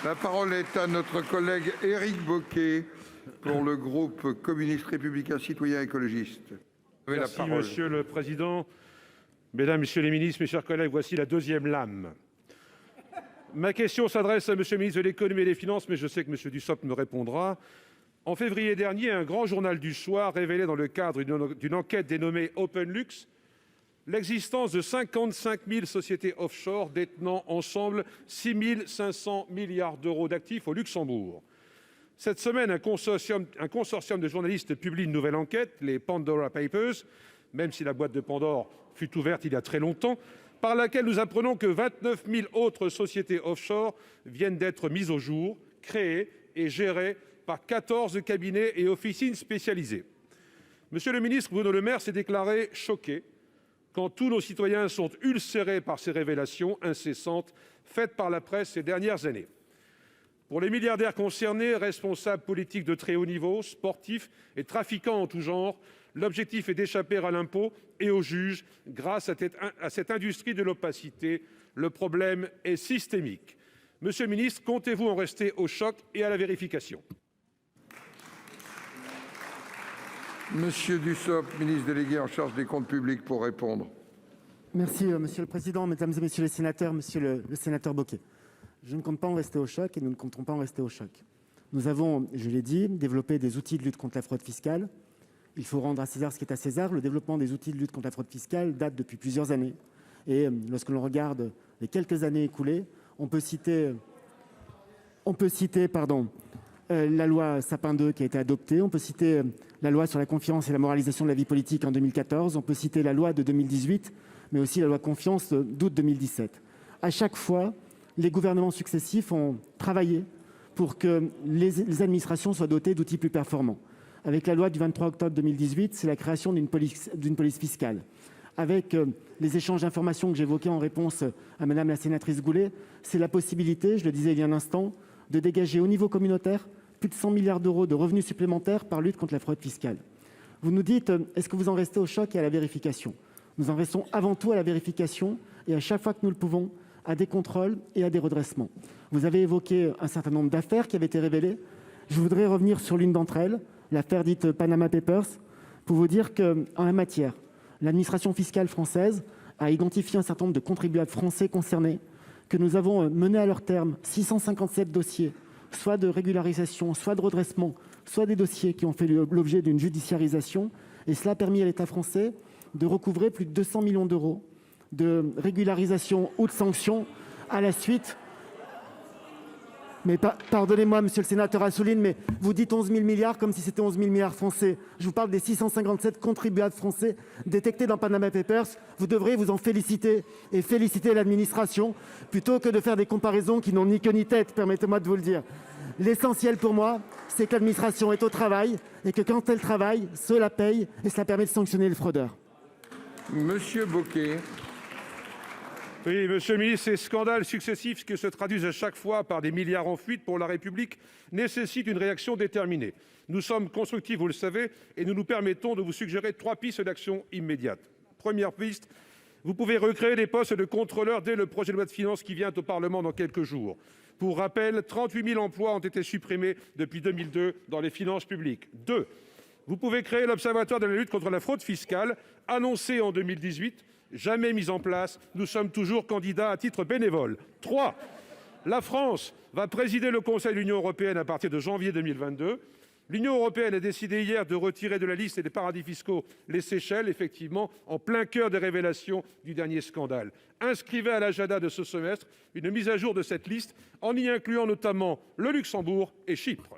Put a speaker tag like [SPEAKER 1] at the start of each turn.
[SPEAKER 1] La parole est à notre collègue Éric Bocquet pour le groupe communiste républicain citoyen écologiste. Vous avez la
[SPEAKER 2] Merci,
[SPEAKER 1] parole.
[SPEAKER 2] Monsieur le Président. Mesdames, Messieurs les ministres, mes chers collègues, voici la deuxième lame. Ma question s'adresse à Monsieur le ministre de l'économie et des finances, mais je sais que Monsieur Dussopt me répondra. En février dernier, un grand journal du soir révélait dans le cadre d'une enquête dénommée OpenLux l'existence de 55 000 sociétés offshore détenant ensemble 6 500 milliards d'euros d'actifs au Luxembourg. Cette semaine, un consortium de journalistes publie une nouvelle enquête, les Pandora Papers, même si la boîte de Pandore fut ouverte il y a très longtemps, par laquelle nous apprenons que 29 000 autres sociétés offshore viennent d'être mises au jour, créées et gérées par 14 cabinets et officines spécialisés. Monsieur le ministre Bruno Le Maire s'est déclaré choqué quand tous nos citoyens sont ulcérés par ces révélations incessantes faites par la presse ces dernières années. Pour les milliardaires concernés, responsables politiques de très haut niveau, sportifs et trafiquants en tout genre, l'objectif est d'échapper à l'impôt et aux juges grâce à cette industrie de l'opacité. Le problème est systémique. Monsieur le ministre, comptez-vous en rester au choc et à la vérification ?
[SPEAKER 1] Monsieur Dussopt, ministre délégué en charge des comptes publics, pour répondre.
[SPEAKER 3] Merci, Monsieur le Président, Mesdames et Messieurs les sénateurs, Monsieur le sénateur Bocquet. Je ne compte pas en rester au choc et nous ne compterons pas en rester au choc. Nous avons, je l'ai dit, développé des outils de lutte contre la fraude fiscale. Il faut rendre à César ce qui est à César. Le développement des outils de lutte contre la fraude fiscale date depuis plusieurs années. Et lorsque l'on regarde les quelques années écoulées, on peut citer la loi Sapin II qui a été adoptée, on peut citer la loi sur la confiance et la moralisation de la vie politique en 2014, on peut citer la loi de 2018, mais aussi la loi Confiance d'août 2017. À chaque fois, les gouvernements successifs ont travaillé pour que les administrations soient dotées d'outils plus performants. Avec la loi du 23 octobre 2018, c'est la création d'une police fiscale. Avec les échanges d'informations que j'évoquais en réponse à Madame la sénatrice Goulet, c'est la possibilité, je le disais il y a un instant, de dégager au niveau communautaire plus de 100 milliards d'euros de revenus supplémentaires par lutte contre la fraude fiscale. Vous nous dites, est-ce que vous en restez au choc et à la vérification ? Nous en restons avant tout à la vérification et à chaque fois que nous le pouvons, à des contrôles et à des redressements. Vous avez évoqué un certain nombre d'affaires qui avaient été révélées. Je voudrais revenir sur l'une d'entre elles, l'affaire dite Panama Papers, pour vous dire qu'en la matière, l'administration fiscale française a identifié un certain nombre de contribuables français concernés, que nous avons mené à leur terme 657 dossiers, soit de régularisation, soit de redressement, soit des dossiers qui ont fait l'objet d'une judiciarisation. Et cela a permis à l'État français de recouvrer plus de 200 millions d'euros de régularisation ou de sanctions à la suite. Mais pardonnez-moi, monsieur le sénateur Assouline, mais vous dites 11 000 milliards comme si c'était 11 000 milliards français. Je vous parle des 657 contribuables français détectés dans Panama Papers. Vous devrez vous en féliciter et féliciter l'administration plutôt que de faire des comparaisons qui n'ont ni queue ni tête, permettez-moi de vous le dire. L'essentiel pour moi, c'est que l'administration est au travail et que quand elle travaille, cela paye et cela permet de sanctionner les fraudeurs.
[SPEAKER 1] Monsieur Bocquet.
[SPEAKER 2] Oui, monsieur le ministre, ces scandales successifs qui se traduisent à chaque fois par des milliards en fuite pour la République nécessitent une réaction déterminée. Nous sommes constructifs, vous le savez, et nous nous permettons de vous suggérer 3 pistes d'action immédiates. Première piste, vous pouvez recréer des postes de contrôleurs dès le projet de loi de finances qui vient au Parlement dans quelques jours. Pour rappel, 38 000 emplois ont été supprimés depuis 2002 dans les finances publiques. 2, vous pouvez créer l'Observatoire de la lutte contre la fraude fiscale, annoncé en 2018, jamais mis en place. Nous sommes toujours candidats à titre bénévole. 3, la France va présider le Conseil de l'Union européenne à partir de janvier 2022. L'Union européenne a décidé hier de retirer de la liste des paradis fiscaux les Seychelles, effectivement, en plein cœur des révélations du dernier scandale. Inscrivez à l'agenda de ce semestre une mise à jour de cette liste, en y incluant notamment le Luxembourg et Chypre.